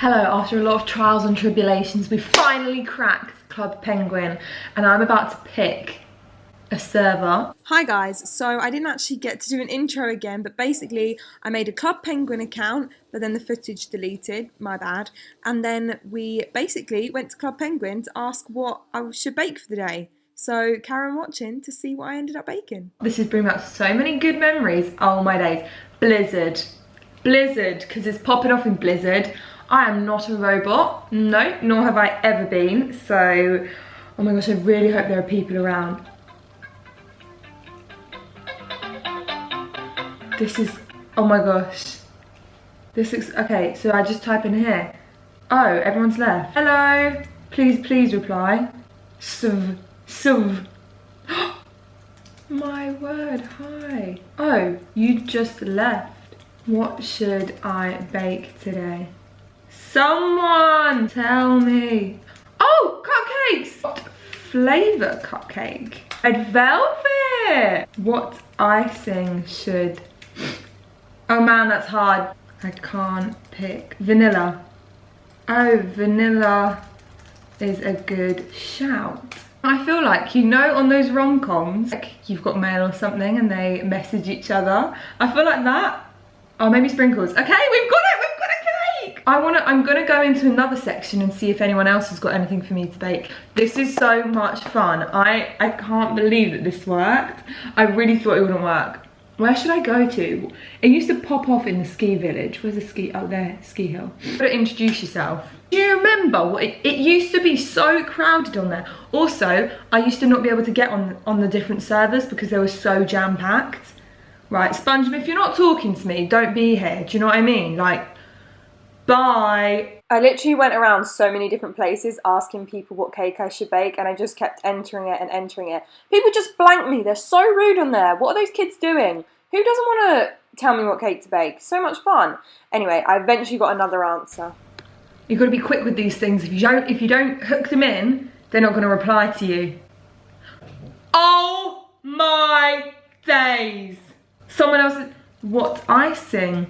Hello, after a lot of trials and tribulations, we finally cracked Club Penguin and I'm about to pick a server. Hi guys, so I didn't actually get to do an intro again, but basically I made a Club Penguin account, but then the footage deleted, my bad, and then we basically went to Club Penguin to ask what I should bake for the day. So carry on watching to see what I ended up baking. This is bringing back so many good memories. Oh my days. Blizzard, because it's popping off in Blizzard. I am not a robot, no, nor have I ever been, so, oh my gosh, I really hope there are people around. This is, oh my gosh. This looks, okay, so I just type in here. Oh, everyone's left. Hello, please reply. Suv. My word, hi. Oh, you just left. What should I bake today? Someone tell me. Oh, cupcakes! What flavour cupcake? Red velvet! What icing should... Oh man, that's hard. I can't pick. Vanilla. Oh, vanilla is a good shout. I feel like, you know, on those rom-coms, like you've got mail or something and they message each other. I feel like that. Oh, maybe sprinkles. Okay, we've got it, we've got a cake! I'm gonna go into another section and see if anyone else has got anything for me to bake. This is so much fun. I can't believe that this worked. I really thought it wouldn't work. Where should I go to? It used to pop off in the ski village. Where's the ski? Oh, there, ski hill. You gotta introduce yourself. Do you remember what it used to be so crowded on there? Also, I used to not be able to get on the different servers because they were so jam-packed. Right, SpongeBob, if you're not talking to me, don't be here. Do you know what I mean? Like, bye. I literally went around so many different places asking people what cake I should bake, and I just kept entering it and entering it. People just blank me. They're so rude on there. What are those kids doing? Who doesn't want to tell me what cake to bake? So much fun. Anyway, I eventually got another answer. You've got to be quick with these things. If you don't hook them in, they're not going to reply to you. Oh my days. Someone else, what icing?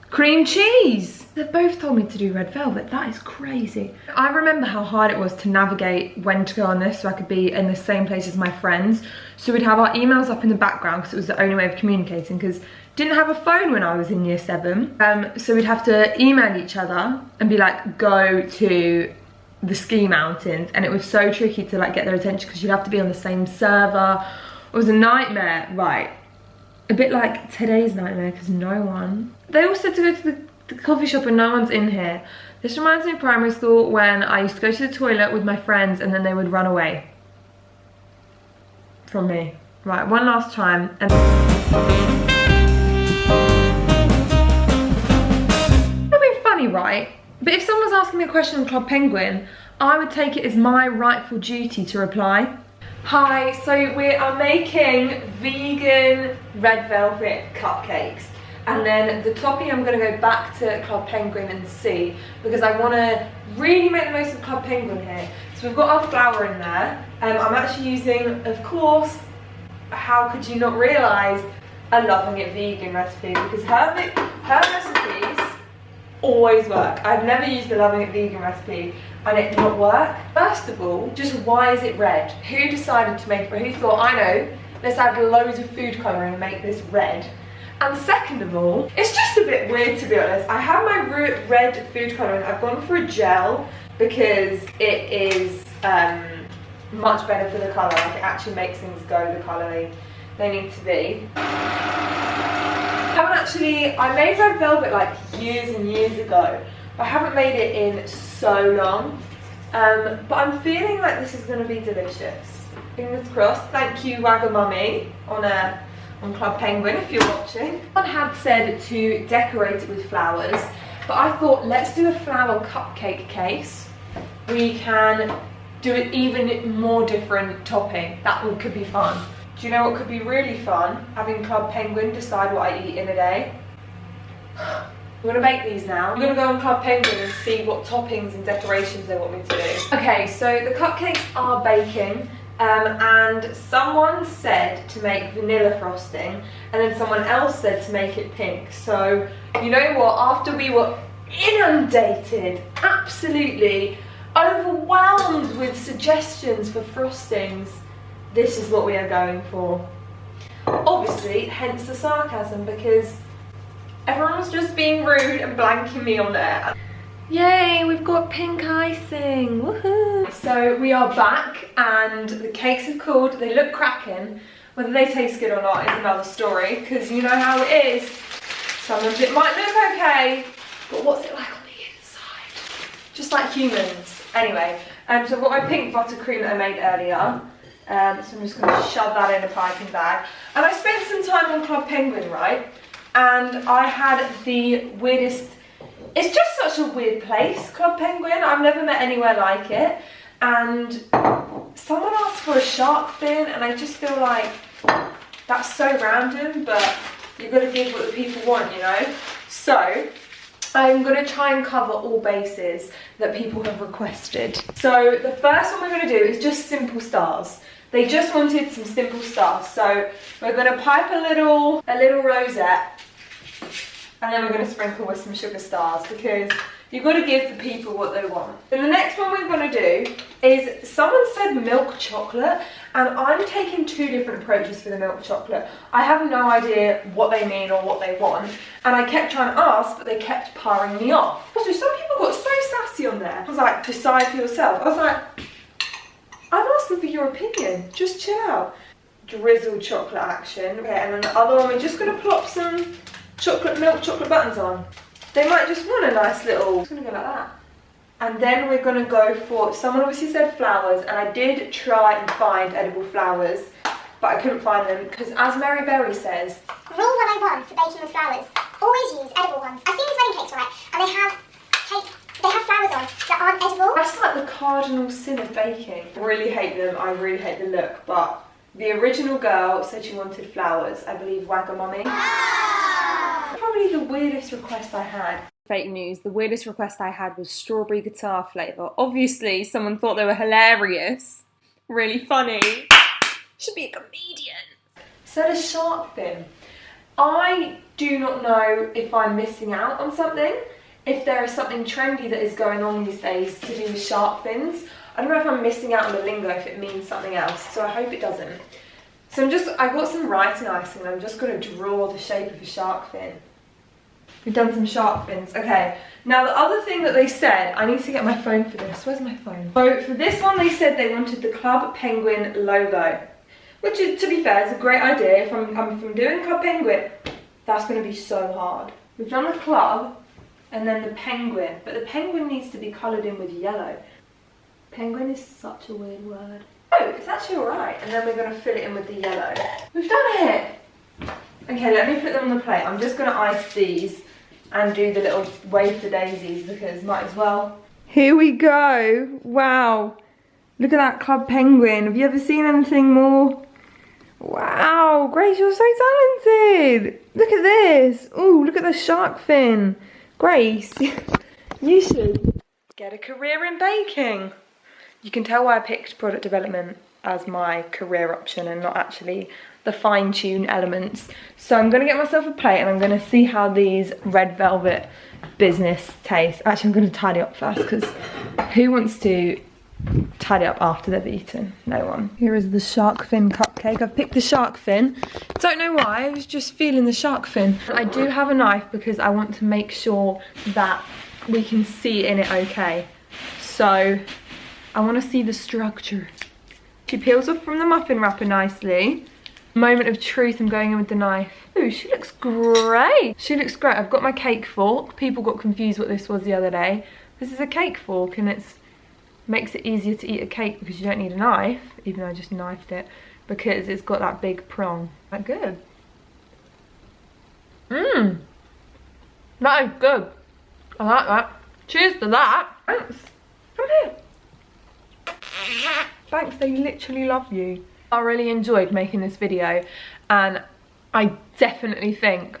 Cream cheese. They've both told me to do red velvet. That is crazy. I remember how hard it was to navigate when to go on this so I could be in the same place as my friends. So we'd have our emails up in the background because it was the only way of communicating, because didn't have a phone when I was in year 7. So we'd have to email each other and be like, go to the ski mountains. And it was so tricky to like get their attention because you'd have to be on the same server. It was a nightmare, right? A bit like today's nightmare because no one. They all said to go to the coffee shop and no one's in here. This reminds me of primary school when I used to go to the toilet with my friends and then they would run away from me. Right, one last time. And it'll be funny, right? But if someone's asking me a question on Club Penguin, I would take it as my rightful duty to reply. Hi, so we are making vegan red velvet cupcakes. And then the topping I'm going to go back to Club Penguin and see, because I want to really make the most of Club Penguin here. So we've got our flour in there. I'm actually using, of course, how could you not realise, a Loving It vegan recipe, because her recipes always work. I've never used the Loving It vegan recipe and it did not work. First of all, just why is it red? Who decided to make it red? Who thought, I know, let's add loads of food colouring and make this red? And second of all, it's just a bit weird, to be honest. I have my red food colouring. I've gone for a gel because it is much better for the colour. Like, it actually makes things go the colour they need to be. I made red velvet like years and years ago. I haven't made it in so long. But I'm feeling like this is going to be delicious. Fingers crossed. Thank you, Wagamummy, on Club Penguin, if you're watching. Someone had said to decorate it with flowers, but I thought, let's do a flower cupcake case. We can do it even more different topping. That one could be fun. Do you know what could be really fun? Having Club Penguin decide what I eat in a day. I'm gonna bake these now. I'm gonna go on Club Penguin and see what toppings and decorations they want me to do. Okay, so the cupcakes are baking. And someone said to make vanilla frosting, and then someone else said to make it pink. So, you know what, after we were inundated, absolutely overwhelmed with suggestions for frostings. This is what we are going for. Obviously, hence the sarcasm, because everyone's just being rude and blanking me on there. Yay, we've got pink icing, woohoo! So we are back and the cakes have cooled, they look cracking. Whether they taste good or not is another story, because you know how it is. Some of it might look okay, but what's it like on the inside? Just like humans. Anyway, so I've got my pink buttercream that I made earlier. So I'm just going to shove that in a piping bag. And I spent some time on Club Penguin, right? And I had the weirdest... It's just such a weird place, Club Penguin. I've never met anywhere like it. And someone asked for a shark fin, and I just feel like that's so random, but you've got to give what the people want, you know? So I'm going to try and cover all bases that people have requested. So the first one we're going to do is just simple stars. They just wanted some simple stars. So we're going to pipe a little rosette, and then we're going to sprinkle with some sugar stars, because you've got to give the people what they want. And the next one we're going to do is, someone said milk chocolate, and I'm taking two different approaches for the milk chocolate. I have no idea what they mean or what they want, and I kept trying to ask, but they kept parring me off. Also, some people got so sassy on there. I was like, decide for yourself. I was like, I'm asking for your opinion, just chill out. Drizzled chocolate action. Okay, and then the other one, we're just going to plop some milk chocolate buttons on. They might just want a nice little, it's gonna go like that. And then we're gonna go for, someone obviously said flowers, and I did try and find edible flowers, but I couldn't find them, because as Mary Berry says, rule 101 for baking with flowers, always use edible ones. I've seen these wedding cakes, right, and they have flowers on that aren't edible. That's like the cardinal sin of baking. I really hate them, I really hate the look, but the original girl said she wanted flowers, I believe Wagamummy. Probably the weirdest request I had. Fake news, the weirdest request I had was strawberry guitar flavour. Obviously, someone thought they were hilarious. Really funny. Should be a comedian. Said a shark fin. I do not know if I'm missing out on something. If there is something trendy that is going on these days to do with shark fins. I don't know if I'm missing out on the lingo, if it means something else. So I hope it doesn't. So I got some writing icing, and I'm just going to draw the shape of a shark fin. We've done some shark fins. Okay, now the other thing that they said, I need to get my phone for this. Where's my phone? So for this one, they said they wanted the Club Penguin logo, which is, to be fair, is a great idea. If I'm doing Club Penguin, that's going to be so hard. We've done the club and then the penguin, but the penguin needs to be coloured in with yellow. Penguin is such a weird word. Oh, it's actually alright. And then we're going to fill it in with the yellow. We've done it! Okay, let me put them on the plate. I'm just going to ice these and do the little wafer daisies, because might as well. Here we go. Wow. Look at that Club Penguin. Have you ever seen anything more? Wow, Grace, you're so talented. Look at this. Ooh, look at the shark fin. Grace, you should get a career in baking. You can tell why I picked product development as my career option and not actually the fine-tune elements. So I'm going to get myself a plate and I'm going to see how these red velvet business taste. Actually, I'm going to tidy up first, because who wants to tidy up after they've eaten? No one. Here is the shark fin cupcake. I've picked the shark fin. Don't know why, I was just feeling the shark fin. I do have a knife because I want to make sure that we can see in it okay. So I want to see the structure. She peels off from the muffin wrapper nicely. Moment of truth, I'm going in with the knife. Ooh, she looks great. She looks great. I've got my cake fork. People got confused what this was the other day. This is a cake fork, and it's makes it easier to eat a cake because you don't need a knife, even though I just knifed it, because it's got that big prong. That good. Mmm. That is good. I like that. Cheers to that. Thanks. Come here. Thanks, they literally love you. I really enjoyed making this video, and I definitely think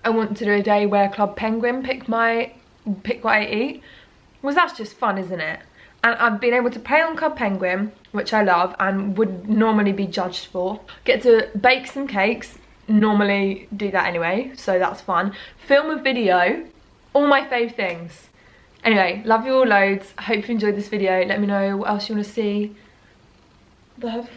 I want to do a day where Club Penguin pick what I eat. Well, that's just fun, isn't it? And I've been able to play on Club Penguin, which I love and would normally be judged for. Get to bake some cakes, normally do that anyway, so that's fun. Film a video All my fave things. Anyway, love you all loads. I hope you enjoyed this video. Let me know what else you want to see. Love.